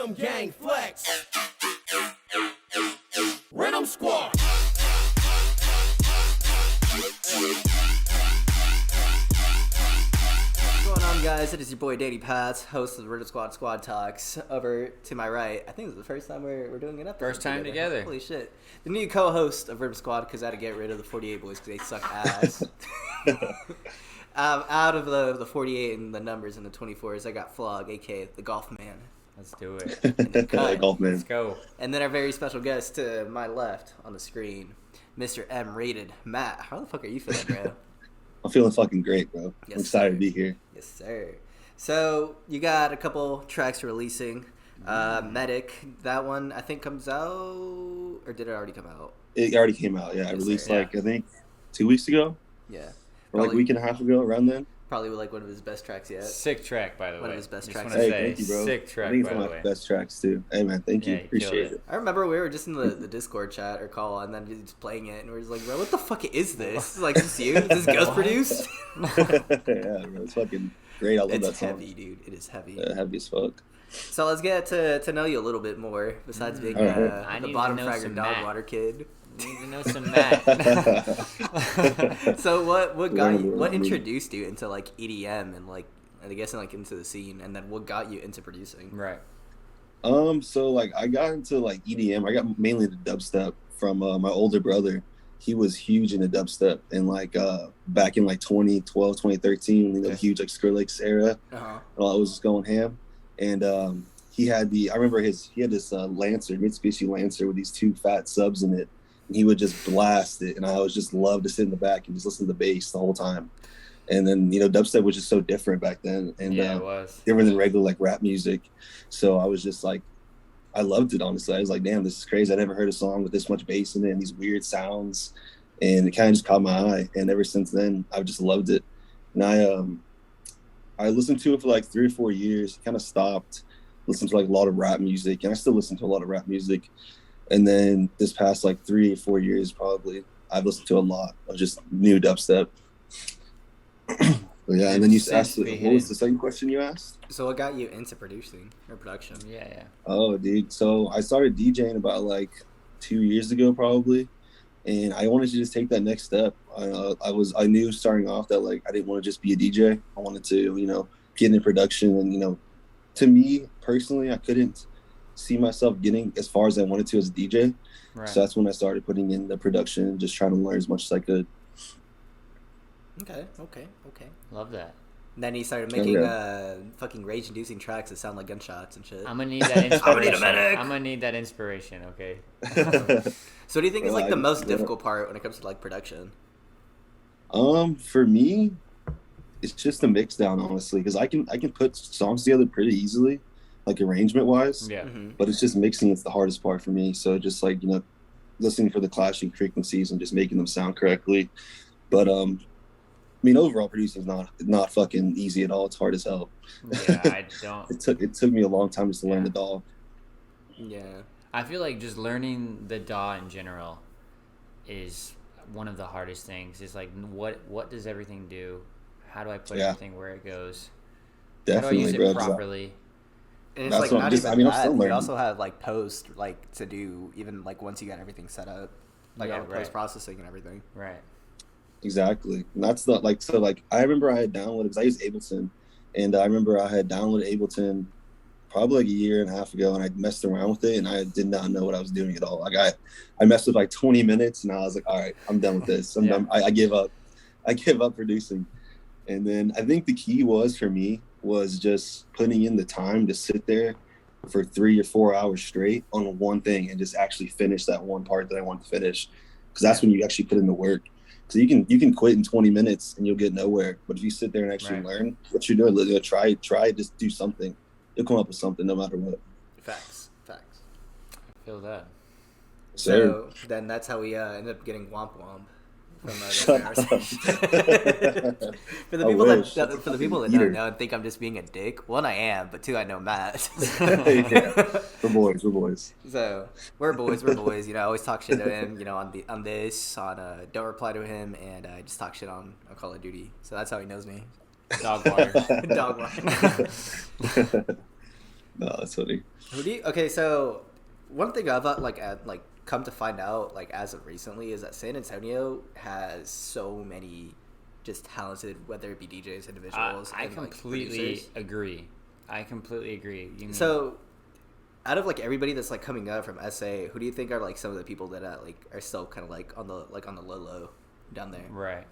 Rhythm Gang Flex. Rhythm Squad. What's going on, guys? It is your boy Danny Pats, host of the Rhythm Squad Talks. Over to my right, I think this is the first time we're doing an episode. First time together. Holy shit. The new co-host of Rhythm Squad, because I had to get rid of the 48 boys because they suck ass. Out of the 48 and the numbers and the 24s, I got Flog, a.k.a. the Golf Man. Let's do it. Golf Man. Let's go. And then our very special guest to my left on the screen, Mr. M. Rated Matt. How the fuck are you feeling, bro? I'm feeling fucking great, bro. Yes, I'm excited sir. to be here. Yes, sir. So you got a couple tracks releasing. Medic, that one I think comes out, or did it already come out? It already came out, yeah. I Yes, released sir. I think 2 weeks ago, Yeah. or like a week and a half ago, around then. Probably like one of his best tracks yet. Sick track, by the way. One of his best Just tracks. wanna Hey, say, thank you, bro. sick track, I think it's by one the of way. my best tracks too. Hey, man, thank you. Yeah, you Appreciate killed it. I remember we were just in the Discord chat or call, and then just playing it, and we were just like, bro, what the fuck is this? Like, is this you? Is this Ghost produced? Yeah, bro, it's fucking great. I love It's that song. heavy, dude. It is heavy. Heavy as fuck. So let's get to know you a little bit more, besides being Alright. I the need to bottom know fragger some dog Matt. water kid. Need to know some Matt. So what got you, what Learn. introduced you into like EDM and like I guess like into the scene, and then what got you into producing? Right. So like I got into like EDM. I got mainly into dubstep from my older brother. He was huge into dubstep, and like back in like 2012, 2013, the huge like Skrillex era. Uh-huh. And I was just going ham, and he had I remember he had this Lancer, Mitsubishi Lancer with these two fat subs in it, and he would just blast it, and I was just love to sit in the back and just listen to the bass the whole time. And then dubstep was just so different back then, and Yeah, it was. different than regular like rap music. So I was just like, I loved it, honestly. I was like, damn, this is crazy. I never heard a song with this much bass in it and these weird sounds, and it kind of just caught my eye. And ever since then, I've just loved it. And I listened to it for like 3 or 4 years, kind of stopped, listened to like a lot of rap music, and I still listen to a lot of rap music. And then this past like 3 or 4 years, probably, I've listened to a lot of just new dubstep. But yeah, and then you asked, what was the second question you asked? So what got you into producing or production? Yeah. Oh, dude. So I started DJing about like 2 years ago, probably, and I wanted to just take that next step. I knew starting off that like I didn't want to just be a DJ. I wanted to, get into production, and to me personally, I couldn't see myself getting as far as I wanted to as a DJ. Right. So that's when I started putting in the production, just trying to learn as much as I could. Okay. Love that. And then he started Oh, making yeah. fucking rage-inducing tracks that sound like gunshots and shit. I'm gonna need that inspiration. I'm gonna need a medic. I'm gonna need that inspiration, okay? So what do you think is like the most Yeah. difficult part when it comes to like production? For me, it's just the mix down, honestly, because I can put songs together pretty easily, like arrangement wise. Yeah. Mm-hmm. But it's just mixing. It's the hardest part for me. So just like listening for the clashing frequencies and just making them sound correctly. But overall producing is not fucking easy at all. It's hard as hell. Yeah, I don't. It took me a long time just to learn Yeah. the DAW. Yeah. I feel like just learning the DAW in general is one of the hardest things. It's like, what does everything do? How do I put Yeah. everything where it goes? Definitely, How do I use bro. it properly? And it's That's like what not I'm just- even I'm that. still You learning. also have like post like to do even like once you got everything set up, like Yeah, all the right. post processing and everything. Right. Exactly. And that's the I remember I had downloaded, because I use Ableton, and I remember I had downloaded Ableton probably like a year and a half ago, and I messed around with it, and I did not know what I was doing at all. Like I messed with like 20 minutes, and I was like, all right, I'm done with this. I'm Yeah. done. I give up. I give up producing. And then I think the key for me was just putting in the time to sit there for 3 or 4 hours straight on one thing and just actually finish that one part that I want to finish, because that's when you actually put in the work. So you can quit in 20 minutes and you'll get nowhere. But if you sit there and actually Right. learn what you're doing, try, just do something. You'll come up with something no matter what. Facts. I feel that. So then that's how we ended up getting Womp Womp from Shut the up. for the I people wish. for the people that Eater. don't know and think I'm just being a dick. One, I am, but two, I know Matt. Yeah. We're boys. So we're boys. I always talk shit to him. On this, don't reply to him, and I just talk shit on Call of Duty. So that's how he knows me. Dog water. Dog water. No, that's funny. Okay, so one thing I've come to find out like as of recently is that San Antonio has so many just talented, whether it be DJs, individuals, I and completely producers. agree. So out of like everybody that's like coming up from SA, who do you think are like some of the people that like are still kind of like on the low down there? Right.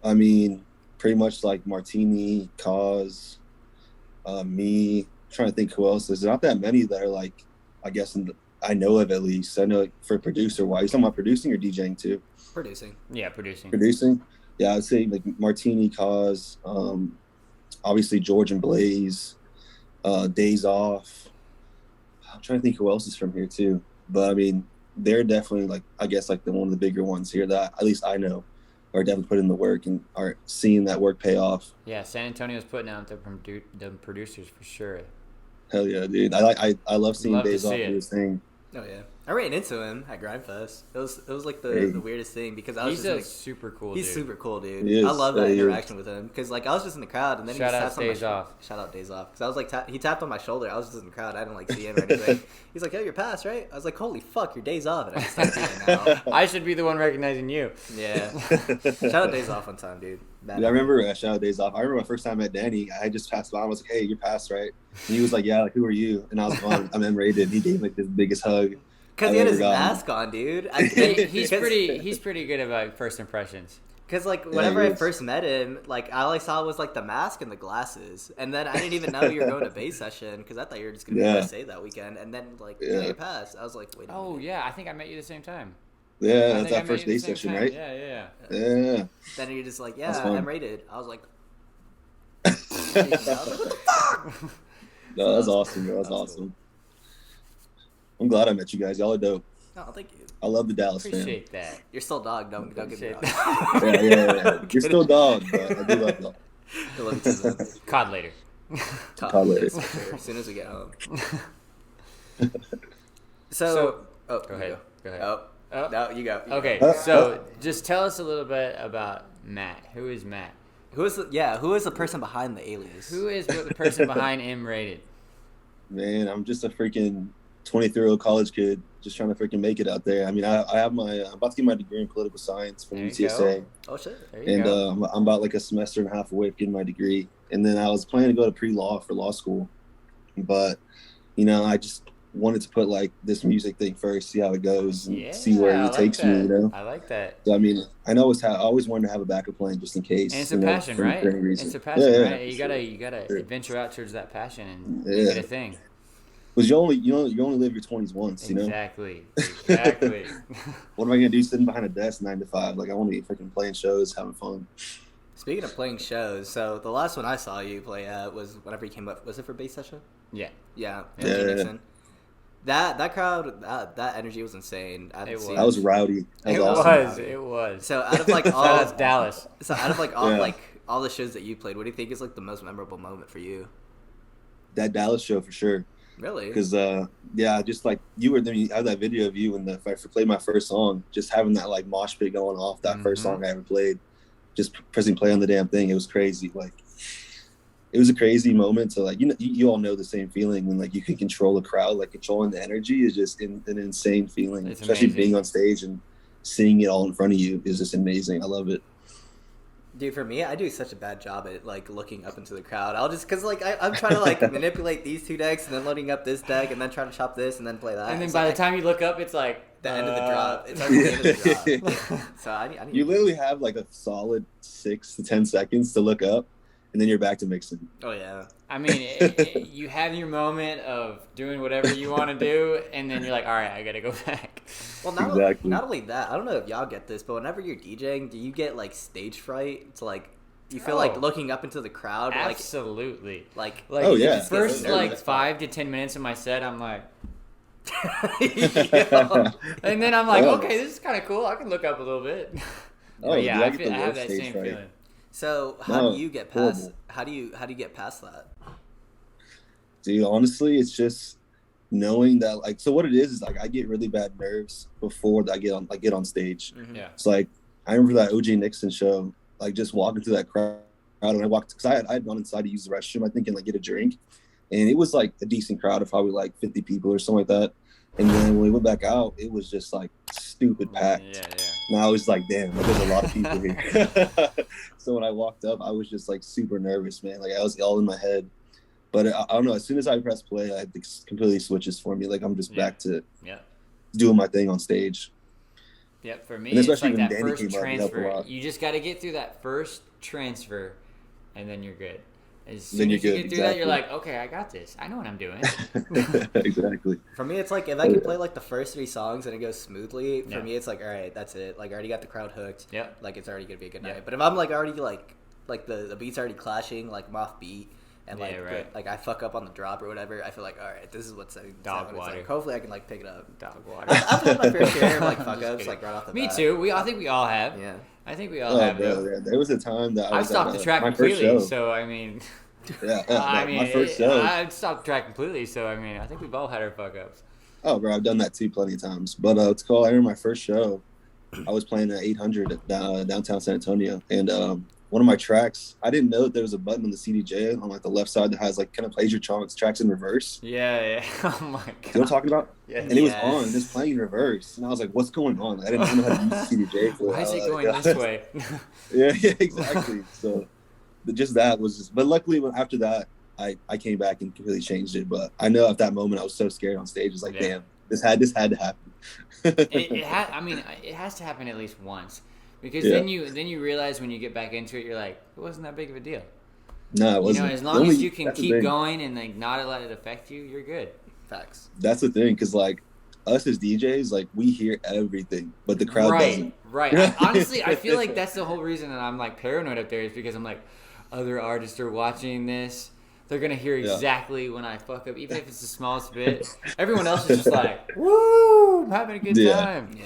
I mean, pretty much like Martini, Cause, me. I'm trying to think who else. There's not that many that are like, I guess I know of at least. I know like, for producer wise. You talking about producing or DJing too? Producing. Yeah, producing. Producing. Yeah, I'd say like Martini, Cause, obviously George and Blaze, Days Off. I'm trying to think who else is from here too. But I mean, they're definitely like, I guess like one of the bigger ones here that at least I know are definitely putting in the work and are seeing that work pay off. Yeah, San Antonio's putting out the producers for sure. Hell yeah, dude! I love seeing Days Off do his thing. Oh yeah, I ran into him at Grindfest. It was like Hey. the weirdest thing because I was He's just a like, super cool he's dude. super cool, dude. He is. I love that Yeah, he is. interaction with him because like I was just in the crowd and then Shout he out just tapped on my Days Off. Shout out Days Off because I was like he tapped on my shoulder. I was just in the crowd. I didn't like see him or anything. He's like, "Yo, you're passed, right?" I was like, "Holy fuck, your Days Off!" And I just started beating out. I should be the one recognizing you. Yeah, shout out Days Off one time, dude. Yeah, I remember shout out Days Off. I remember my first time I met Danny. I just passed by. I was like, "Hey, you're passed, right?" And he was like, "Yeah, like who are you?" And I was like, "I'm M-rated." He gave like this biggest hug. Because he had his mask on, dude. He's pretty good about first impressions. Because like whenever I he is. first met him, like all I saw was like the mask and the glasses, and then I didn't even know you were going to bass session because I thought you were just gonna be Yeah. say that weekend, and then like Yeah. you passed. I was like, wait. A Oh minute. yeah, I think I met you the same time. Yeah, I that's think I that met first you the day same session, time. right? Yeah. Yeah. Then you're just like, That's yeah, fun. I'm rated. I was like, No, that's awesome. That's That was awesome. I'm glad I met you guys. Y'all are dope. oh, thank you. I love the Dallas Appreciate that. You're still dog. Don't get me Appreciate wrong. that. Yeah. You're still dog, but I do love y'all. I love you too, man. COD later. Call later. For sure, as soon as we get home. So- oh, Go you ahead. Go ahead. Oh, Oh. no, you go. Okay, Uh, so just tell us a little bit about Matt. Who is Matt? Who is the person behind the alias? Who is the person behind M-rated? Man, I'm just a freaking 23-year-old college kid just trying to freaking make it out there. I mean, I have I'm about to get my degree in political science from There you UTSA. Oh shit. There you And go. I'm about like a semester and a half away from getting my degree. And then I was planning to go to pre-law for law school. But, I just wanted to put like this music thing first, see how it goes, and see where I it like takes that. me, I like that. So, I mean, I always wanted to have a backup plan just in case. And it's a passion, right? for any reason. It's a passion, Yeah, right? You gotta Sure. adventure out towards that passion and Yeah. make it a thing. Because you only live your 20s once, Exactly. What am I gonna do sitting behind a desk 9 to 5? Like I want to be freaking playing shows, having fun. Speaking of playing shows, so the last one I saw you play at was whenever you came up. Was it for bass session? Yeah. Yeah. Yeah. Nixon. That crowd, that energy was insane. I haven't It seen- That was rowdy. That It was awesome. was. It was. So out of like all, Shout out to Dallas. so out of like all Yeah. like all the shows that you played, what do you think is like the most memorable moment for you? That Dallas show for sure. Really? Because just like you were there, you have that video of you when I played my first song, just having that like mosh pit going off. That first Mhm. song I ever played, just pressing play on the damn thing. It was crazy. Like it was a crazy moment to like you all know the same feeling when like you can control a crowd. Like controlling the energy is just an insane feeling. It's Especially amazing. being on stage and seeing it all in front of you is just amazing. I love it. Dude, for me, I do such a bad job at like looking up into the crowd. I'll just, cause like I'm trying to like manipulate these two decks and then loading up this deck and then trying to chop this and then play that. And then It's by like, the time you look up, it's like the end of the drop, it's already the end of the drop. So I need You literally have like a solid 6 to 10 seconds to look up, and then you're back to mixing. Oh yeah. I mean, you have your moment of doing whatever you want to do, and then you're like, all right, I gotta go back. Well, Exactly. not only that, I don't know if y'all get this, but whenever you're DJing, do you get like stage fright? It's like you feel like Oh. looking up into the crowd, Absolutely. like Oh, yeah. the first Get nervous. like 5 to 10 minutes of my set, I'm like, Yeah. and then I'm like, Oh. okay, this is kind of cool. I can look up a little bit. Oh, But yeah, dude, I I, get feel, the I have worst that stage same fright. feeling. So how No, do you get past? horrible. How do you get past that? Dude, honestly, it's just knowing that like so what it is like I get really bad nerves before I get on stage. Mhm. Yeah. It's like I remember that OJ Nixon show, like just walking through that crowd, and I walked because I had gone inside to use the restroom, I think, and like get a drink, and it was like a decent crowd of probably like 50 people or something like that. And then when we went back out, it was just like stupid packed. Yeah, yeah. And I was like, damn, like, there's a lot of people here. So when I walked up, I was just like super nervous, man. Like I was all in my head. But I don't know. As soon as I press play, it completely switches for me. Like I'm just back to doing my thing on stage. Yeah, for me, And it's especially like when that Danny first came up, he helped a transfer. lot. You just got to get through that first transfer, and then you're good. As soon Then you're as you good, get through that, you're exactly. like, okay, I got this. I know what I'm doing. Exactly. For me, it's like if I can play like the first 3 songs and it goes smoothly. For Yeah. me, it's like all right, that's it. Like I already got the crowd hooked. Yeah. Like it's already gonna be a good Yeah. night. But if I'm like already like the beat's already clashing, like I'm off beat, and like Yeah, right. like I fuck up on the drop or whatever, I feel like all right, this is what's Dog it's water. like, hopefully I can like pick it up. Dog water. I've had my fair share of like fuck Just ups kidding. like right off the Me bat. too. I think we all have. Yeah. I think we all Oh, have. bro, Though. yeah. There was a time that I I've was stopped at, the track my first completely, show. so I mean, Yeah, I mean, my first show. I stopped the track completely, so I mean, I think we've all had our fuck ups. Oh, bro, I've done that too plenty of times. But it's called. I remember my first show. I was playing at 800 at downtown San Antonio, and one of my tracks, I didn't know that there was a button on the CDJ on like the left side that has like kind of plays your tracks in reverse. Yeah, yeah. Oh my god. You know what I'm talking about? Yeah. And it was on, just playing in reverse, and I was like, "What's going on?" I didn't know how to use the CDJ. Why is it going this way? Yeah, exactly. So, just that was just. But luckily, after that, I came back and completely changed it. But I know at that moment I was so scared on stage. It's like, damn, this had to happen. I mean, it has to happen at least once, because Yeah. then you realize when you get back into it, you're like, it wasn't that big of a deal. No, it You wasn't. know, as long as you can That's the keep thing. going and like not let it affect you, you're good. Facts. That's the thing, because like us as DJs, like we hear everything, but the crowd doesn't. Right. Honestly, I feel like that's the whole reason that I'm like paranoid up there, is because I'm like, other artists are watching this. They're gonna hear exactly when I fuck up, even if it's the smallest bit. Everyone else is just like, "Woo, I'm having a good time." Yeah.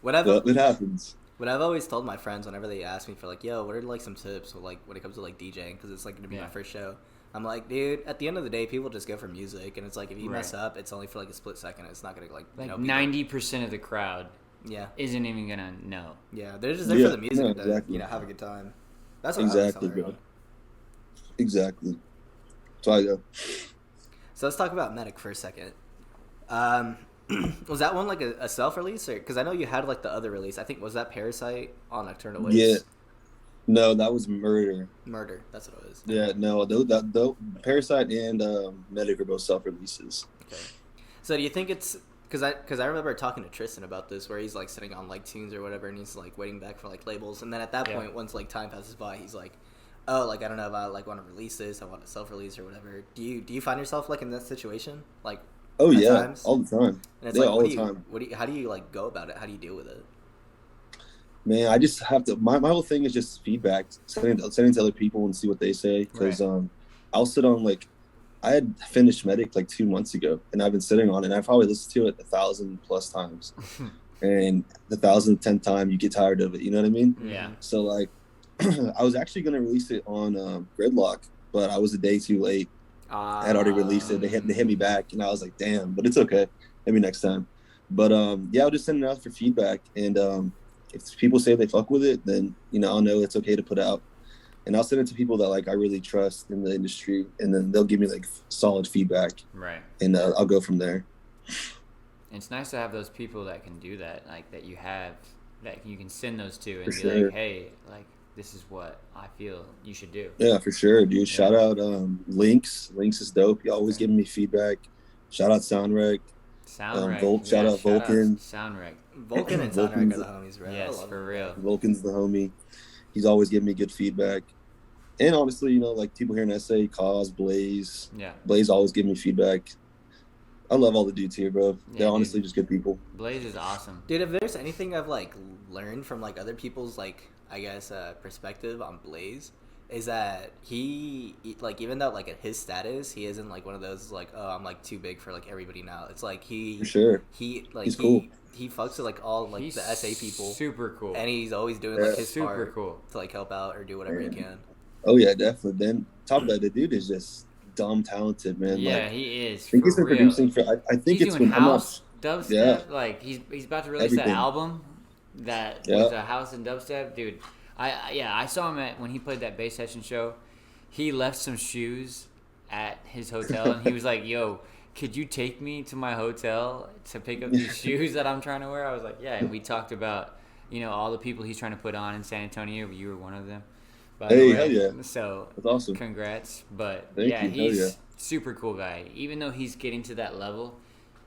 Whatever. But it happens. What I've always told my friends whenever they ask me for like, yo, what are like some tips with, like when it comes to like DJing, because it's like gonna be my first show. I'm like, dude, at the end of the day, people just go for music, and it's like if you mess up, it's only for like a split second. It's not gonna like 90% of the crowd yeah isn't even gonna know. Yeah, they're just there for the music to exactly. have a good time. That's what Exactly, I always tell bro. everyone. Exactly. So I go. So let's talk about Medic for a second. Was that one like a self-release, or because I know you had like the other release? I think was that Parasite on Nocturnal Waves? Yeah. No, that was Murder. Murder. That's what it was. Yeah, no, though Parasite and Medic are both self-releases. Okay. So do you think it's because I remember talking to Tristan about this, where he's like sitting on like tunes or whatever, and he's like waiting back for like labels, and then at that point, once like time passes by, he's like, oh, like I don't know if I like want to release this, I want to self-release or whatever. Do you find yourself like in that situation, like? Oh yeah, times? all the time. And it's Yeah, like, all the time. How do you like go about it? How do you deal with it? Man, I just have to. My whole thing is just feedback, sending to other people and see what they say. Because I'll sit on like, I had finished Medic like 2 months ago, and I've been sitting on it. And I've probably listened to it 1,000+ times, and the 1,010th time you get tired of it. You know what I mean? Yeah. So like, I was actually gonna release it on Gridlock, but I was a day too late. I had already released it. They hit me back, and I was like, damn. But it's okay. Maybe next time. But yeah, I'll just send it out for feedback, and if people say they fuck with it, then I'll know it's okay to put out. And I'll send it to people that like I really trust in the industry, and then they'll give me like solid feedback. Right. And I'll go from there. It's nice to have those people that can do that, like that you have, that you can send those to and For be sure. like, hey, like this is what I feel you should do. Yeah, for sure, dude. Shout out Links. Links is dope. He always giving me feedback. Shout out Soundwreck. Soundwreck. Shout out Vulcan. Soundwreck. Vulcan and Soundwreck are the homies, right? Yes, for real. Vulcan's the homie. He's always giving me good feedback. And honestly, like people here in SA, Cause, Blaze. Yeah. Blaze always give me feedback. I love all the dudes here, bro. Yeah, They're honestly just good people. Blaze is awesome. Dude, if there's anything I've like learned from like other people's like I guess perspective on Blaze, is that he like, even though like at his status he isn't like one of those like, oh, I'm like too big for like everybody now. It's like For sure. he's cool. He fucks with like all like He's the SA people, super cool. and he's always doing like his super part cool to like help out or do whatever he can. Oh yeah, definitely. Then top of that, the dude is just dumb talented, man. Yeah, like, he is. I think he's been real. producing for. I think He's it's doing been house dubstep. Yeah. Like he's about to release Everything. that album that was a house and dubstep, dude. I saw him when he played that bass session show. He left some shoes at his hotel, and he was like, "Yo, could you take me to my hotel to pick up these shoes that I'm trying to wear?" I was like, "Yeah." And we talked about, all the people he's trying to put on in San Antonio. You were one of them. By the way. Hell yeah. So that's awesome. Congrats. But Thank you. He's super cool guy. Even though he's getting to that level,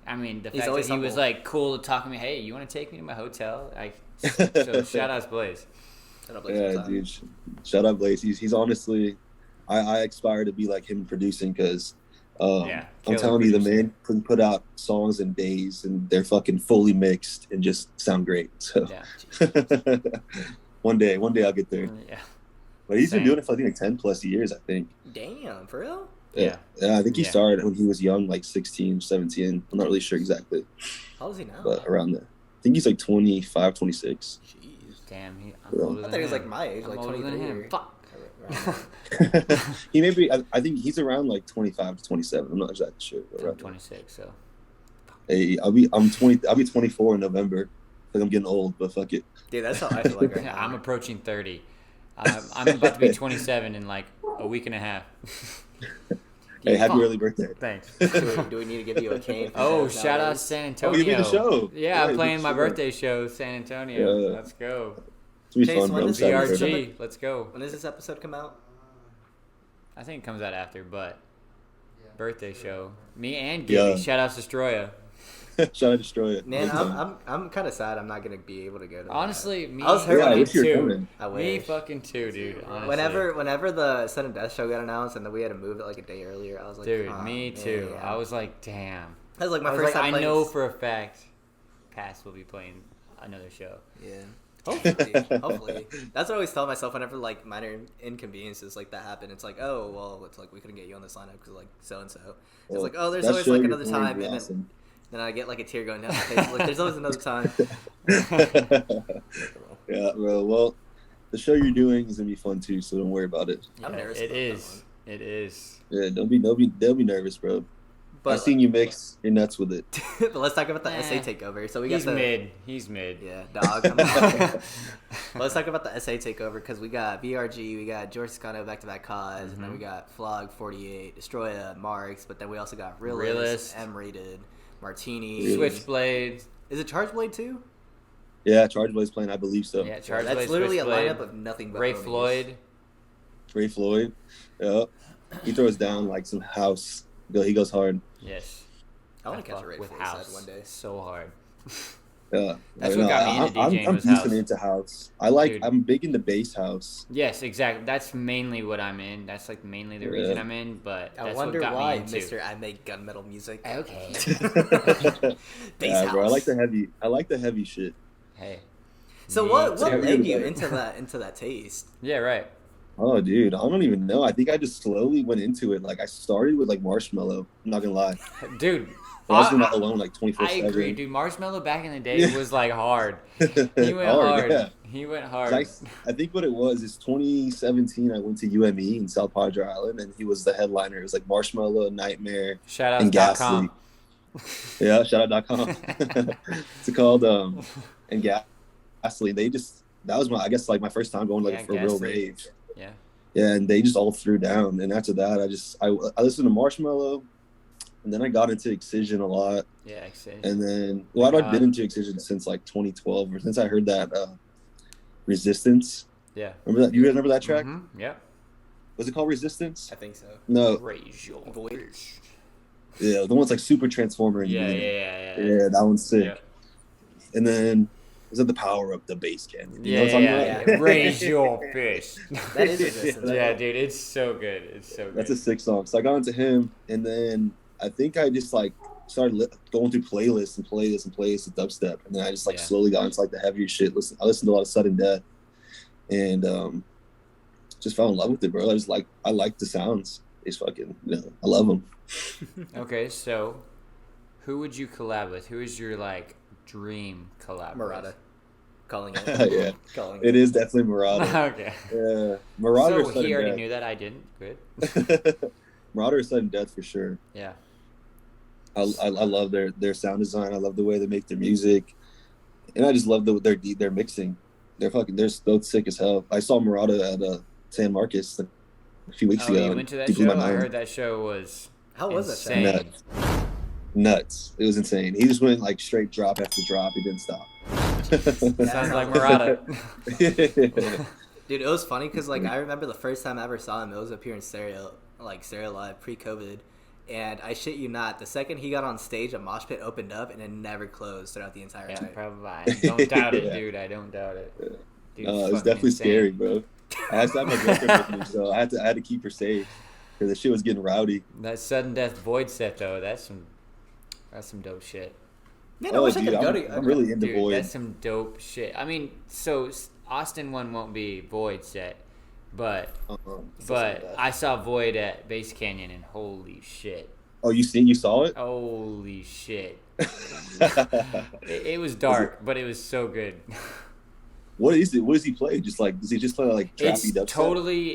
I mean, the He's fact that he humble. was like cool to talk to me. Hey, you want to take me to my hotel? So shout out to Blaze. Shout out Blaze Yeah, all the time. dude. Shout out Blaze. He's honestly, I aspire to be like him producing because I'm telling you, the man can put out songs in days and they're fucking fully mixed and just sound great. So one day I'll get there. Yeah. But he's been doing it for I think like 10 plus years, I think. Damn, for real? Yeah, I think he started when he was young, like 16, 17. I'm not really sure exactly. How old is he now? But around there. I think he's like 25, 26. Jeez. Damn, Yeah. older I than thought he was him. like my age, I'm like older 23. than him. Fuck. He may be, I think he's around like 25 to 27. I'm not exactly sure. But I'm 26, so. Hey, I'll be 24 in November. Like I'm getting old, but fuck it. Dude, that's how I feel like right now. I'm approaching 30. I'm about to be 27 in like a week and a half. Hey, happy early birthday. Thanks. Do we need to give you a cane? for Oh, that shout out nowadays? San Antonio. Oh, you made the show. Yeah, I'm you playing did my the show. birthday show, San Antonio. Yeah. Let's go. It's gonna be Chase, fun, bro. when I'm does excited for it. BRG, let's go. When does this episode come out? I think it comes out after, but birthday show. Me and Gibby. Yeah. Shout out to Destroya. Shout out Destroy It. Man, Big time. I'm kind of sad I'm not gonna be able to go to that. Honestly, me, I was hurt Yeah, I when wish you were too. coming. I Me wish. fucking too, dude. Honestly. Whenever the sudden death show got announced and then we had to move it like a day earlier, I was like, Dude, oh, me too. man. I was like, damn. That was like my I was first like, time I playing. know for a fact, Pass will be playing another show. Yeah. Hopefully, hopefully. That's what I always tell myself whenever like minor inconveniences like that happen. It's like, oh well, it's like we couldn't get you on this lineup because like so and so. It's Well, like, oh, there's that always show like you're another playing time, would be and awesome. then I get like a tear going down my face. Like, there's always another time. Yeah, bro. Well, the show you're doing is gonna be fun too, so don't worry about it. I'm nervous It about that is. It is. Yeah, don't be nervous, bro. But I seen you mix. You're nuts with it. but let's talk about the Nah. SA takeover. So we He's got the mid. He's mid. yeah dog. I'm well, let's talk about the SA takeover because we got VRG, we got George Scano back-to-back cause, and then we got Flog 48, Destroya, Marks, but then we also got Realist, M-Rated, Martini, Switchblade. Is it Chargeblade too? Yeah, Charge Boy's playing. I believe so. Yeah, That's Chargeblade. literally a Switchblade, lineup of nothing but Ray homies. Floyd. Ray Floyd. Yeah, he throws down like some house. He goes hard. Yes. I want to catch a fuck Ray with Floyd house side one day. so hard. Yeah, That's I what know, got me into DJing I'm was decent house. into house. Dude. I'm big into bass house. Yes, exactly. That's mainly what I'm in. That's like mainly the reason I'm in. But I that's wonder what got why, me into. Mister. I make gunmetal music. Okay. Bass Yeah, house. bro. I like the heavy shit. Hey. So Me what too. led Yeah, you yeah. into that taste? Yeah, right. Oh, dude, I don't even know. I think I just slowly went into it. Like I started with like Marshmello. I'm not gonna lie. Dude. I was not alone like 24/7. I agree, dude. Marshmello back in the day Yeah. was like hard. He went hard. Yeah. He went hard. I think what it was is 2017. I went to UME in South Padre Island, and he was the headliner. It was like Marshmello, Nightmare, Shout and out Ghastly. .com. Yeah, shout out .com. It's called and Ghastly. That was I guess like my first time going like for a real Ghastly. rave. Yeah. Yeah, and they just all threw down. And after that, I listened to Marshmello, and then I got into Excision a lot. Yeah, Excision. And then, I've been into Excision since like 2012, or since I heard that Resistance. Yeah. Remember that? You remember that track? Mhm, yeah. Was it called Resistance? I think so. No. Raise your Void. voice. Yeah, the one's like super Transformer. Yeah, beginning. yeah. Yeah, that one's sick. Yeah. And then, is that the power up the bass canyon? You know Yeah, what I'm yeah, talking yeah. about? Raise your fist. That is Resistance. Yeah, dude, it's so good. It's so good. That's a sick song. So I got into him, and then I think I just like started going through playlists and playlists of dubstep, and then I just like Yeah. slowly got into like the heavier shit. I listened to a lot of Sudden Death, and just fell in love with it, bro. I like the sounds. It's fucking, I love them. Okay, so who would you collab with? Who is your like dream collab? Murata. Calling it. Yeah, Calling it is definitely Marauder. with? Okay. Yeah, Marauder. So he already knew that. I didn't. Good. Marauder is Sudden Death for sure. Yeah. I love their sound design. I love the way they make their music, and I just love their mixing. They're both sick as hell. I saw Murata at San Marcos a few weeks Oh, ago. you went to that It blew show? my I mind. heard that show was How was that show? insane. Nuts. It was insane. He just went like straight drop after drop. He didn't stop. Sounds like Murata. Dude, it was funny because like I remember the first time I ever saw him, it was up here in Stereo Live pre-COVID, and I shit you not, the second he got on stage, a mosh pit opened up and it never closed throughout the entire night. Probably. I don't doubt it, dude. I don't doubt it. Dude, It was definitely scary, bro. I had to have my girlfriend with me, so I had to keep her safe because the shit was getting rowdy. That sudden death Void set though, that's some dope shit. Man, I wish I could go to. I'm really into Dude, Void. that's some dope shit. I mean, so Austin one won't be Void set, but I saw Void at Base Canyon and holy shit. Oh, you saw it? Holy shit. It was dark, but it was so good. What is it? What does he play? Does he just play like trappy dubstep?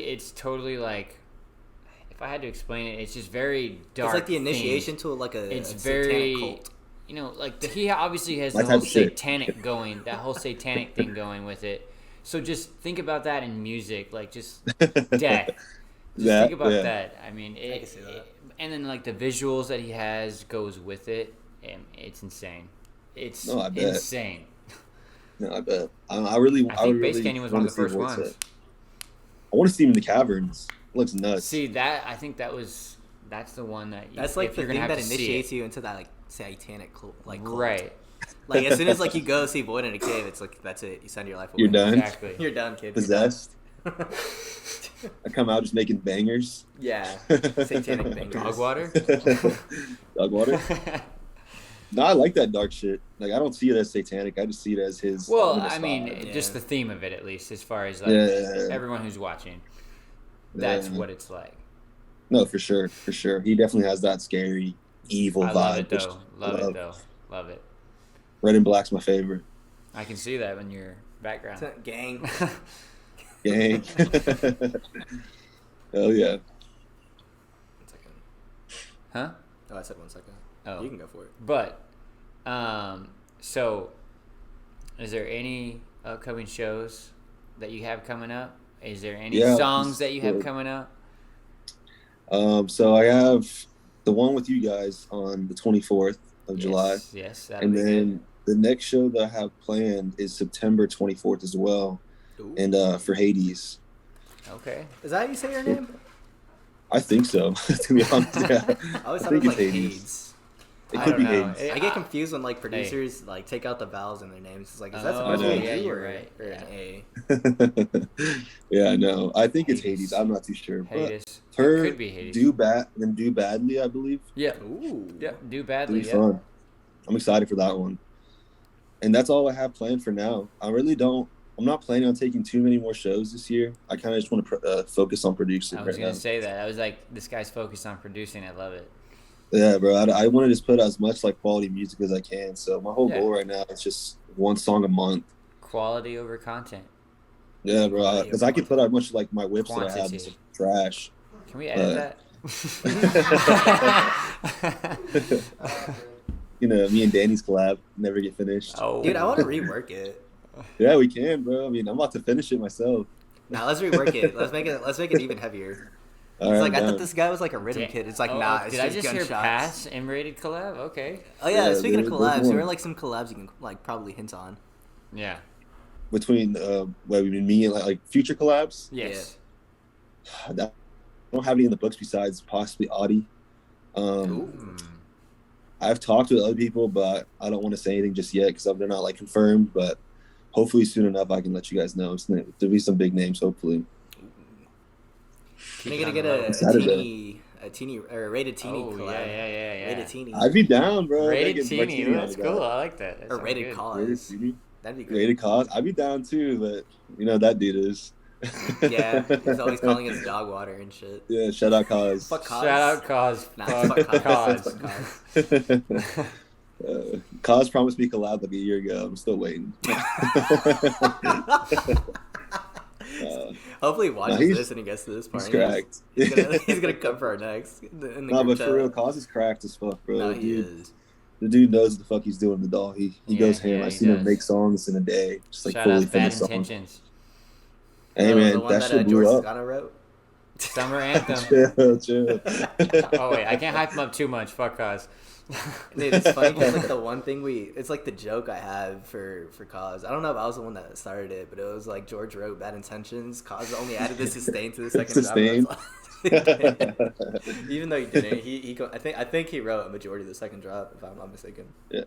It's totally like, if I had to explain it, it's just very dark. It's like the initiation themed. to like a It's satanic very cult. You know, like he obviously has My the type whole of shit. satanic going, that whole satanic thing going with it. So just think about that in music, like just death. Just think about that. I mean, I can see that. And then like the visuals that he has goes with it, and it's insane. It's I bet. insane. No, I bet. I think Base really Canyon was one of the first wanna see Void ones. set. I want to see him in the caverns. It looks nuts. See that? I think that's the one that That's like if the you're thing gonna have that to see initiates it. you into that like satanic cult. Right. Like as soon as like you go see Void in a cave, it's like that's it. You send your life away. You're done. Exactly. You're done, kid. Possessed. I come out just making bangers. Yeah. Satanic thing. Dog water. Dog water. No, I like that dark shit. Like I don't see it as satanic. I just see it as his. Well, ominous I mean, vibe. just the theme of it, at least, as far as like Yeah. everyone who's watching, that's Yeah. what it's like. No, for sure. He definitely has that scary, evil I vibe. love it which though. Love it. Red and Black's my favorite. I can see that in your background. Gang. Gang. Hell yeah. 1 second. Huh? Oh, I said 1 second. Oh. You can go for it. But, so, is there any upcoming shows that you have coming up? Is there any songs that you have coming up? So I have the one with you guys on the 24th of July. Yes, that'll And be then good. the next show that I have planned is September 24th as well. Ooh. And for Hades. Okay. Is that how you say your name? I think so, to be honest. Yeah. I always I thought it think was like it's Hades. It I could don't be know. Hades. I get confused when like producers like take out the vowels in their names. It's like, is that Oh, supposed to be yeah, a U you're or, right. or an Yeah. A? Yeah, I know. I think it's Hades. Hades. I'm not too sure. Hades. But her Could be Hades. do badly, I believe. Yeah. Ooh. Yeah. Do It'll badly. be Yeah. fun. I'm excited for that one. And that's all I have planned for now. I'm not planning on taking too many more shows this year. I kind of just want to focus on producing I was right gonna now. say that. I was like, this guy's focused on producing. I love it. Yeah, bro. I want to just put as much like quality music as I can. So my whole goal right now is just one song a month. Quality over content. Yeah, bro. Because I can put out much like my whips that I have Quantity. is trash. Can we edit that? You know, me and Danny's collab never get finished. Oh, Dude, I want to rework it. Yeah, we can, bro. I mean, I'm about to finish it myself. Now let's rework it. Let's make it even heavier. All It's right, like I done. thought this guy was like a rhythm kid. It's like nah, it's did I just just hear gunshots. pass M-rated collab? Okay. Oh yeah, Yeah, speaking of there's collabs, one. there are like some collabs you can like probably hint on. Yeah. Between me and like future collabs. Yes. I don't have any in the books besides possibly Audie. Ooh. I've talked with other people, but I don't want to say anything just yet because they're not like confirmed. But hopefully soon enough, I can let you guys know. There'll be some big names, hopefully. Can I get a teeny or a rated teeny Oh, collab? yeah. Rated teeny I'd be down, bro. Rated Get teeny. Martini That's on the cool. guy. I like that. That or sounds rated good. Rated cause. teeny. That'd be good. Rated cause. I'd be down too, but you know that dude is. Yeah, he's always calling us dog water and shit. Yeah, shout out cause. Fuck cause. Shout out cause. Nah, Fuck it's fuck cause. cause. It's fuck cause. Cause promised me collab like a year ago. I'm still waiting. Hopefully he watches he's- this and he gets to this part. He's cracked. He's gonna come for our next. In the No, group but chat. for real, Cause is cracked as fuck, bro. No, the, he dude, is. the dude knows what the fuck he's doing. The doll. He Yeah, goes ham. yeah, I've he seen him does. make songs in a day, just like Shout fully out Bad finished songs. Intentions. Hey The man, one that shit George blew up. Scano wrote. Summer anthem. Chill. Oh wait, I can't hype him up too much. Fuck Cause. Dude, it's funny because like the one thing it's like the joke I have for Cause. I don't know if I was the one that started it, but it was like George wrote Bad Intentions. Cause only added the sustain to the second Sustain. drop. Even though he didn't, I think he wrote a majority of the second drop, if I'm not mistaken. Yeah,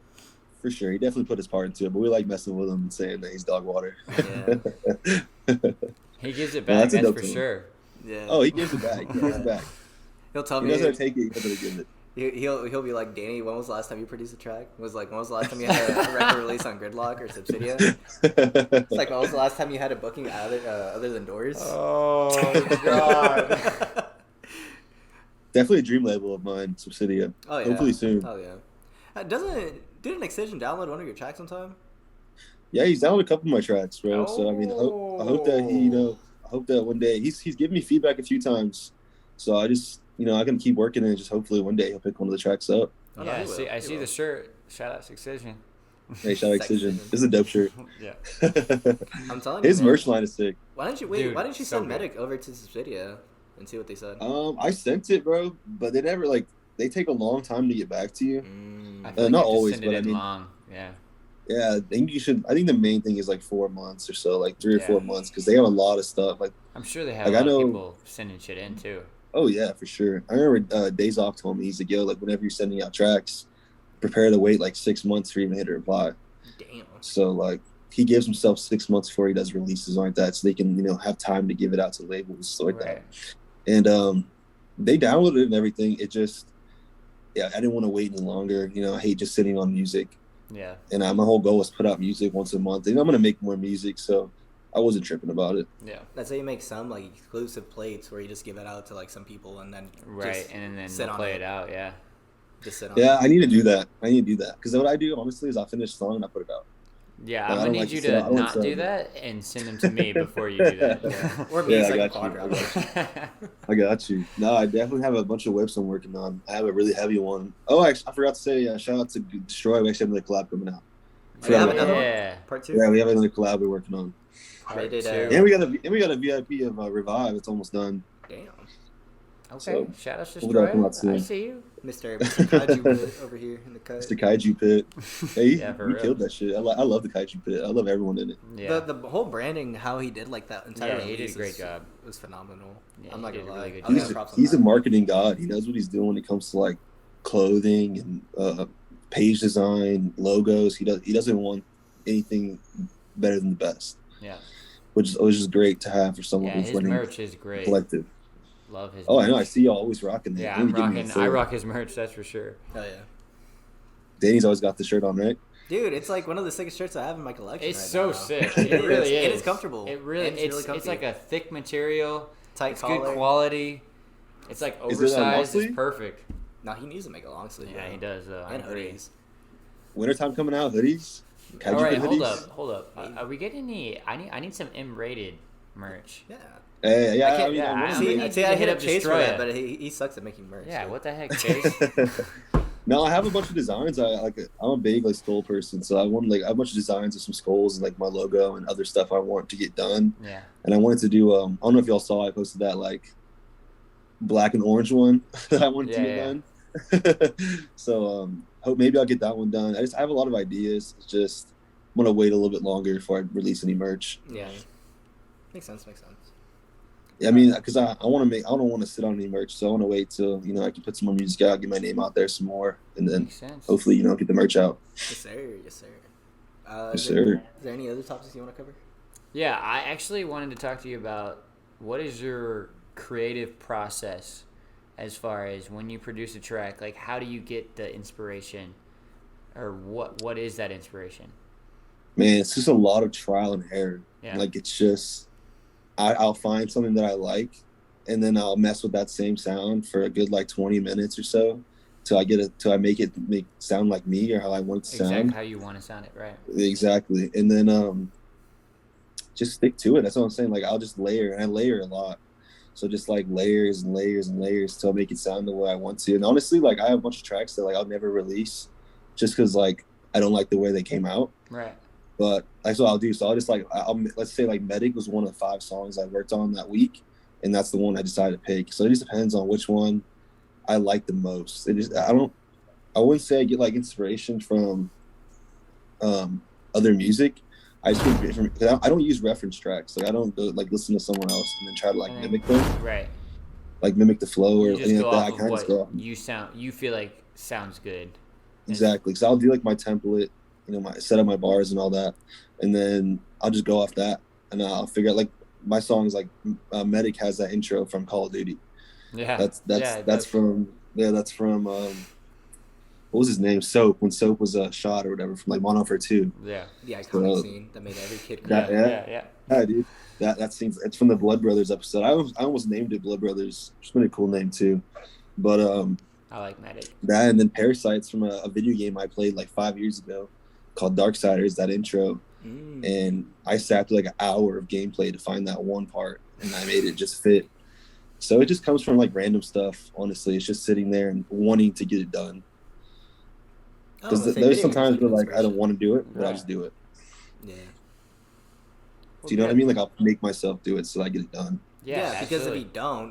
for sure. He definitely put his part into it, but we like messing with him and saying that he's dog water. Yeah. He gives it No, back, that's dope for tone. sure. Yeah. Oh, he gives it back. He gives it back. He'll tell He me. knows how to take it. He knows how to give it. He'll be like, Danny, when was the last time you produced a track? When was the last time you had a record release on Gridlock or Subsidia? It's like, when was the last time you had a booking other than Doors? Oh God. Definitely a dream label of mine, Subsidia. Oh yeah. Hopefully soon. Oh yeah. Didn't Excision download one of your tracks sometime? Yeah, he's downloaded a couple of my tracks, bro. So I mean, I hope that he, I hope that one day he's given me feedback a few times. So I just, I can keep working and just hopefully one day he'll pick one of the tracks up. Oh, Yeah, no, I see the shirt. Shout out Excision. Hey, shout out Excision. This is a dope shirt. Yeah. I'm telling you, His man. merch line is sick. Why didn't you Dude, Why didn't you so send good. Medic over to Subsidia and see what they said? I sent it, bro, but they never they take a long time to get back to you. I feel like Not you just always, send but it I in mean- long. Yeah. Yeah, I think you should. I think the main thing is like 4 months or so, like 3 or Yeah. 4 months, because they have a lot of stuff. Like, I'm sure they have Like, a I lot of know- people sending shit in too. oh yeah, for sure. I remember Days Off told me, he's like, yo, like whenever you're sending out tracks, prepare to wait like 6 months for even hit a reply. Damn. So like he gives himself 6 months before he does releases like that, so they can have time to give it out to labels stuff like Right. that. And they downloaded it and everything. It just, I didn't want to wait any longer. I hate just sitting on music. Yeah. And my whole goal was put out music once a month. And I'm gonna make more music, so I wasn't tripping about it. Yeah. That's how you make some like exclusive plates where you just give it out to like some people and then Right. just And then sit they'll on play it. it out. Yeah. just sit on Yeah, it. I need to do that. Because what I do honestly is I finish a song and I put it out. Yeah. Like, I'm I gonna don't need like you to sell- I to don't not sell do them. that and send them to me before you do that. Yeah. Or me, Yeah, so I I got can you. quadrop. I got you. No, I definitely have a bunch of whips I'm working on. I have a really heavy one. Oh, actually, I forgot to say, shout out to Destroy. We actually have another collab coming out. Oh, you have Forgot about another one? Yeah. Part 2? Yeah, we have another collab we're working on. Rated, Part And we got a VIP of Revive. It's almost done. Damn. Okay. So, Shout out to we'll come out Destroyer. I soon. see you. Mr. Kaiju Bit over here in the cut. It's the Kaiju Pit. Hey, Yeah, for we real. killed that shit. I love the Kaiju Pit. I love everyone in it. Yeah. The whole branding, how he did like that entire Yeah, he did a release great is- job. was phenomenal. Yeah, I'm he not did gonna a lie. really good I'll give job. props on He's a that. marketing god. He knows what he's doing when it comes to like clothing and page design, logos. He doesn't want anything better than the best, Yeah. which is great to have for someone Yeah. who's His running merch is great. collective. Love his. Oh, merch. I know. I see y'all always rocking that. Yeah, You I'm need to give me a rocking. full- I rock his merch. That's for sure. Oh yeah. Danny's always got the shirt on, right? Dude, it's like one of the sickest shirts I have in my collection. It's right so now. sick. It really is. And it's comfortable. It really. And It's comfy. it's like a thick material. tight It's collar. good quality. It's like Is it a long oversized. It's sleeve? perfect. No, he needs to make a long sleeve. Yeah, bro. he does though. I And agree. hoodies. Wintertime coming out, hoodies. Kaiju All right, Pit hold hoodies? up, hold up. Are we getting any? I need some M-rated merch. Yeah. Hey, yeah, I can't- mean, yeah, I I wanna don't See, need make- I'd to say I hit hit up up Chase for Destroyer. that, but he sucks at making merch. Yeah, so. what the heck, Chase? No, I have a bunch of designs. I'm a big skull person, so I want I have a bunch of designs of some skulls and my logo and other stuff I want to get done. Yeah. And I wanted to do I don't know if y'all saw, I posted that black and orange one that I wanted to get done. So hope maybe I'll get that one done. I have a lot of ideas. It's just I'm gonna wait a little bit longer before I release any merch. Yeah. Makes sense. I mean, because I don't want to sit on any merch, so I want to wait till I can put some more music out, get my name out there some more, and then Makes sense. hopefully get the merch out. Yes, sir. Yes, sir. Yes, sir. Is there any other topics you want to cover? Yeah, I actually wanted to talk to you about what is your creative process as far as when you produce a track. Like, how do you get the inspiration, or what is that inspiration? Man, it's just a lot of trial and error. Yeah. It's just I'll find something that I like, and then I'll mess with that same sound for a good 20 minutes or so till I make it sound like me or how I want it to Exactly sound. how you want to sound it, right? Exactly. And then just stick to it. That's what I'm saying. I'll just layer, and I layer a lot. So just layers and layers and layers till I make it sound the way I want to. And honestly, I have a bunch of tracks that I'll never release just because I don't like the way they came out. Right. But that's what I'll do. So I'll just let's say Medic was one of 5 songs I worked on that week. and that's the one I decided to pick. So it just depends on which one I like the most. I wouldn't say I get like inspiration from other music. I just get from, I don't use reference tracks. Like I don't go, like listen to someone else and then try to like mimic them. Right. Like mimic the flow or You just anything go like off that. I of kind of just go off. what you feel like sounds good. Exactly. So I'll do like my template, my set up my bars and all that, and then I'll just go off that, and I'll figure out like my songs like Medic has that intro from Call of Duty. Yeah. That's from what was his name? Soap, when Soap was shot or whatever from like Modern Warfare 2. Yeah. The iconic scene that made every kid cry. Yeah, dude. That scene's it's from the Blood Brothers episode. I almost named it Blood Brothers. It's been a cool name too. But I like Medic. that, and then Parasites from a video game I played like 5 years ago called Darksiders, that intro. And I sat through like an hour of gameplay to find that one part, and I made it just fit. So it just comes from like random stuff, honestly. It's just sitting there and wanting to get it done. Because there's sometimes where like I don't want to do it, but I just do it. Yeah. Do you know what I mean? Like I'll make myself do it so I get it done. Yeah, because if you don't,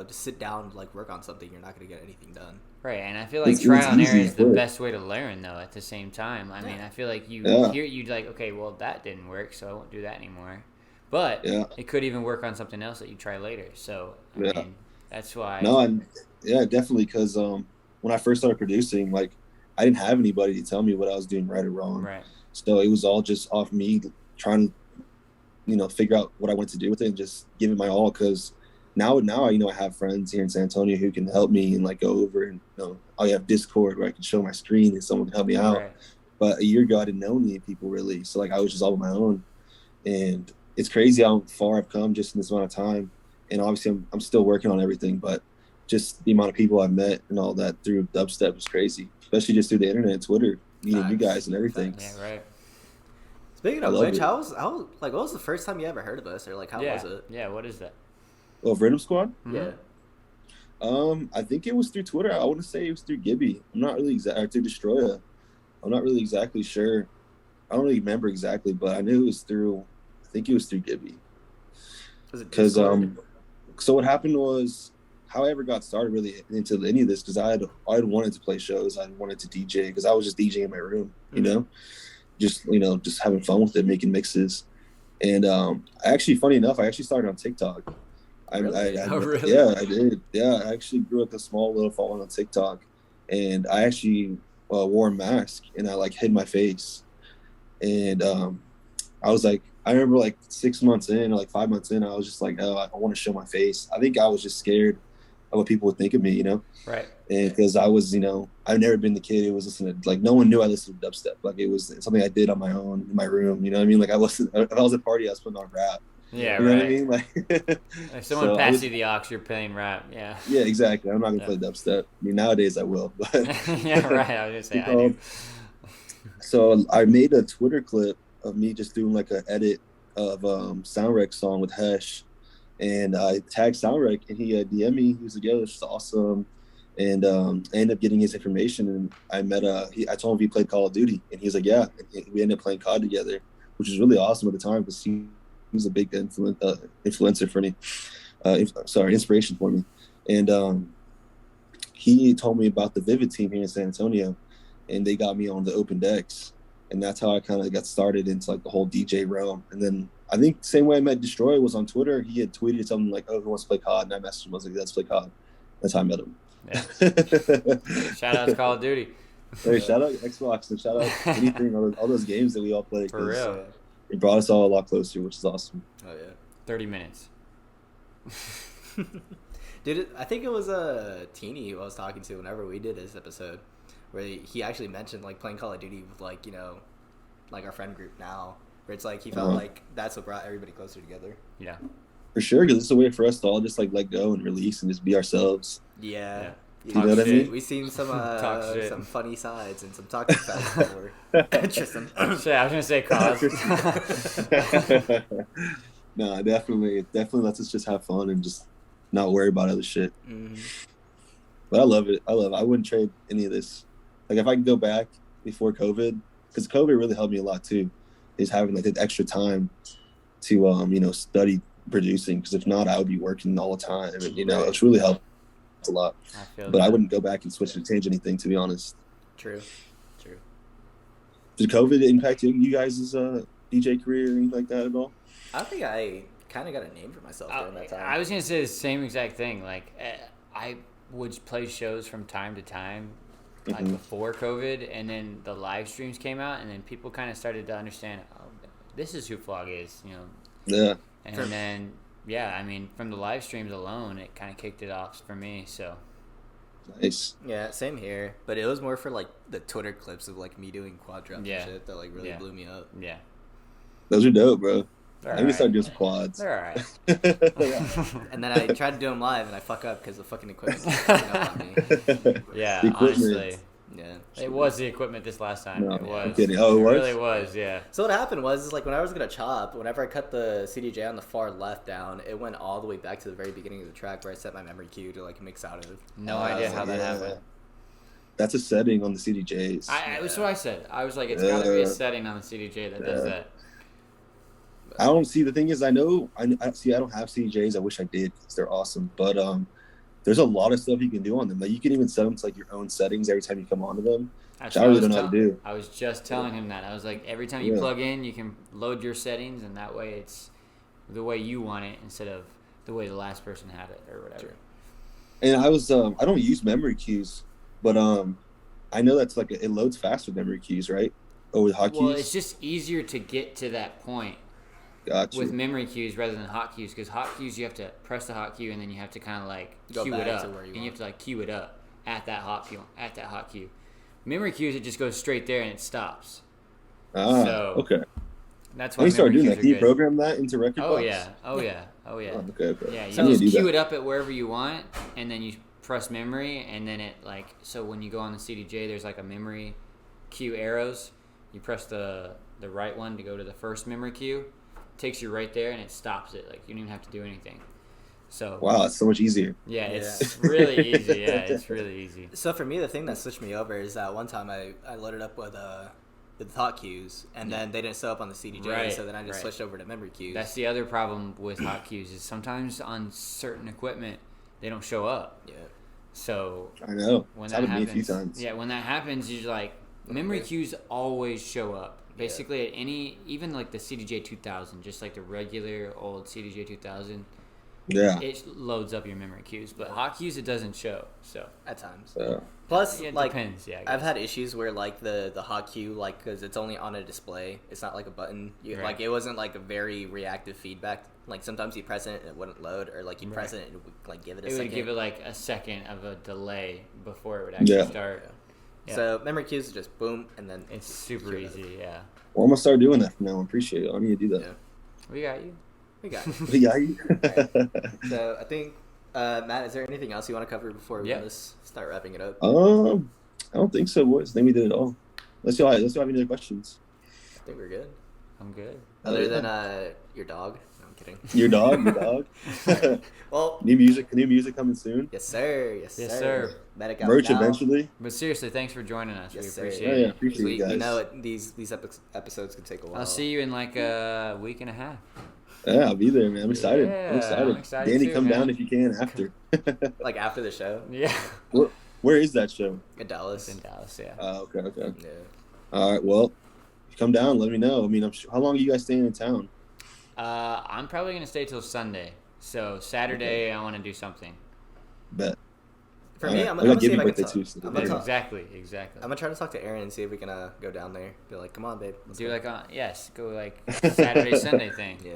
just sit down like work on something, you're not gonna get anything done. Right, and I feel like trial and error is the best way to learn, though. At the same time, I mean, I feel like you like, okay, well that didn't work, so I won't do that anymore. But it could even work on something else that you try later. So I mean, that's why. No, and definitely, because when I first started producing, like I didn't have anybody to tell me what I was doing right or wrong. Right. So it was all just off me trying to, figure out what I wanted to do with it and just give it my all. Because now I have friends here in San Antonio who can help me and like go over and I have Discord where I can show my screen and someone can help me out. Right. But a year ago I didn't know any people really, so like I was just all on my own, and it's crazy how far I've come just in this amount of time. And obviously I'm still working on everything, but just the amount of people I've met and all that through dubstep is crazy, especially just through the internet and Twitter, meeting you guys and everything. Yeah, right. Speaking of which, what was the first time you ever heard of us, or like how was it? Yeah, what is that? Oh, Rhythm Squad? Yeah. I think it was through Twitter. I want to say it was through Gibby. I'm not really through Destroya. I'm not really exactly sure. I don't really remember exactly, but I knew it was through. I think it was through Gibby. Because so what happened was how I ever got started really into any of this, because I had wanted to play shows. I wanted to DJ because I was just DJing in my room, just having fun with it, making mixes. And funny enough, I actually started on TikTok. Really? Really? Yeah, I did. Yeah, I actually grew up a small little following on TikTok, and I actually wore a mask and I like hid my face. And I was like, I remember like 6 months in or like 5 months in, I was just like, oh, I want to show my face. I think I was just scared of what people would think of me, Right. And because I was, I've never been the kid who was listening to, like, no one knew I listened to dubstep. Like, it was something I did on my own in my room, you know what I mean? Like, if I was at a party, I was putting on rap. Yeah, you know right. what I mean? Like, if someone passed you the aux, you're playing rap. Yeah. Yeah, exactly. I'm not gonna play dubstep. I mean, nowadays I will, but yeah, right. I was gonna say I do. So I made a Twitter clip of me just doing like an edit of Soundwreck song with Hesh, and I tagged Soundwreck, and he DM'd me. He was like, "Yo, this is awesome," and I ended up getting his information, and I met I told him if he played Call of Duty, and he was like, "Yeah," and we ended up playing COD together, which was really awesome at the time because he was a big influencer for me. Inspiration for me. And he told me about the Vivid team here in San Antonio, and they got me on the open decks, and that's how I kind of got started into like the whole DJ realm. And then I think the same way I met Destroy was on Twitter. He had tweeted something like, "Oh, who wants to play COD?" And I messaged him. I was like, "Let's play COD." That's how I met him. Yeah. Shout out to Call of Duty. Hey, shout out Xbox and shout out anything, all those games that we all played. For real. It brought us all a lot closer, which is awesome. Oh yeah. 30 minutes. Dude, I think it was Teeny who I was talking to whenever we did this episode, where he actually mentioned like playing Call of Duty with like like our friend group now, where it's like he felt like that's what brought everybody closer together. Yeah. For sure, because it's a way for us to all just like let go and release and just be ourselves. Yeah. You know what I mean? We've seen some funny sides and some toxic sides before. Tristan. Shit, I was gonna say cause. No, definitely lets us just have fun and just not worry about other shit. Mm-hmm. But I love it. I wouldn't trade any of this. Like if I could go back before COVID, because COVID really helped me a lot too, is having like that extra time to study producing, because if not, I would be working all the time, and it's really helped a lot. But I wouldn't go back and switch to change anything, to be honest. True. Did COVID impact you guys' DJ career or anything like that at all? I think I kind of got a name for myself during that time. I was gonna say the same exact thing. Like, I would play shows from time to time, like before COVID, and then the live streams came out, and then people kind of started to understand, oh, this is who Flog is, Yeah. And then, I mean, from the live streams alone, it kind of kicked it off for me. So. Nice. Yeah, same here. But it was more for like the Twitter clips of like me doing quad drops and shit that like really blew me up. Yeah. Those are dope, bro. They're I need to start doing some quads. They're all right. And then I tried to do them live and I fuck up because the fucking equipment kept fucking up on me. Yeah, honestly. Yeah. It was the equipment this last time. No, it was. I'm kidding. Oh, it was? really was, yeah. So what happened was like when I was gonna chop, whenever I cut the CDJ on the far left down, it went all the way back to the very beginning of the track where I set my memory cue to like mix out of. No idea how that happened. That's a setting on the CDJs. That's what I said. I was like, it's got to be a setting on the CDJ that does that. I don't see. The thing is, I don't have CDJs. I wish I did because they're awesome. But there's a lot of stuff you can do on them. Like you can even set them to like your own settings every time you come onto them. Which I really don't know how to do. I was just telling him that. I was like, every time you plug in, you can load your settings, and that way it's the way you want it instead of the way the last person had it or whatever. And I was I don't use memory cues, but I know that's like it loads faster with memory cues, right? Or with hotkeys. Well, it's just easier to get to that point. Gotcha. With memory cues rather than hotkeys, because hotkeys you have to press the hotkey and then you have to kind of like cue it up, and you have to like cue it up at that hotkey. Memory cues, it just goes straight there and it stops. Okay. That's why. When you start doing that, can you program that into record? Oh yeah. Okay. Yeah, you just cue it up at wherever you want, and then you press memory, and then it like so when you go on the CDJ, there's like a memory cue arrows. You press the right one to go to the first memory cue. Takes you right there and it stops it. Like you don't even have to do anything. So wow, it's so much easier. Yeah, it's really easy. Yeah, it's really easy. So for me, the thing that switched me over is that one time I loaded up with hotkeys, and then they didn't show up on the CDJ, so then I just switched over to memory cues. That's the other problem with hotkeys is sometimes on certain equipment they don't show up. Yeah. So I know. When it's that happened happens, to me a few times. Yeah, when that happens, you're like memory cues always show up. Basically, at even like the CDJ 2000, just like the regular old CDJ 2000, it loads up your memory cues. But hotkeys, it doesn't show. So at times. Plus, it like depends. Yeah, I've had issues where like the hotkey, like because it's only on a display, it's not like a button. Like it wasn't like a very reactive feedback. Like sometimes you press it and it wouldn't load, or like you press it and it would like give it a second. It would give it like a second of a delay before it would actually start. Yeah. So memory cues is just boom, and then it's super easy. Yeah. Well, I'm gonna start doing that from now on. Appreciate it. I need to do that. Yeah. We got you. We got you. We got you. Right. So I think, Matt, is there anything else you want to cover before we start wrapping it up? I don't think so, boys. I think we did it all. Let's see. Let's have any other questions. I think we're good. I'm good. Other than your dog. No, I'm kidding. Your dog. Well, new music coming soon. Yes, sir. Yes, sir. Merch eventually. But seriously, thanks for joining us. Yes, we appreciate it. Yeah, appreciate you guys. You know, these episodes can take a while. I'll see you in like a week and a half. Yeah, I'll be there, man. I'm excited. Yeah, I'm excited. Danny, too, come man. down if you can after. Like after the show? Yeah. Where is that show? In Dallas. It's in Dallas, yeah. Okay. Yeah. All right, well, if you come down, let me know. I mean, how long are you guys staying in town? I'm probably going to stay till Sunday. So Saturday, I want to do something. Bet. For me, I'm gonna give see you if I can birthday talk. too. Exactly. I'm gonna try to talk to Aaron and see if we can go down there. Be like, come on, babe. Do like go like Saturday Sunday thing. Yeah.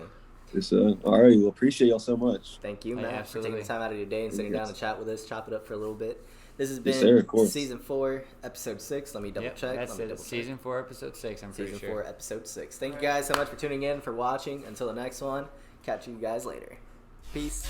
All right. Well, appreciate y'all so much. Thank you, Hey, Matt, for absolutely. taking the time out of your day and sitting down to chat with us, chop it up for a little bit. This has Yes, been sir, of course. season 4, episode 6. Let me double check. That's it. Season 4, episode 6. I'm pretty Season sure. 4, episode 6. Thank you guys so much for tuning in, for watching. Until the next one, catch you guys later. Peace.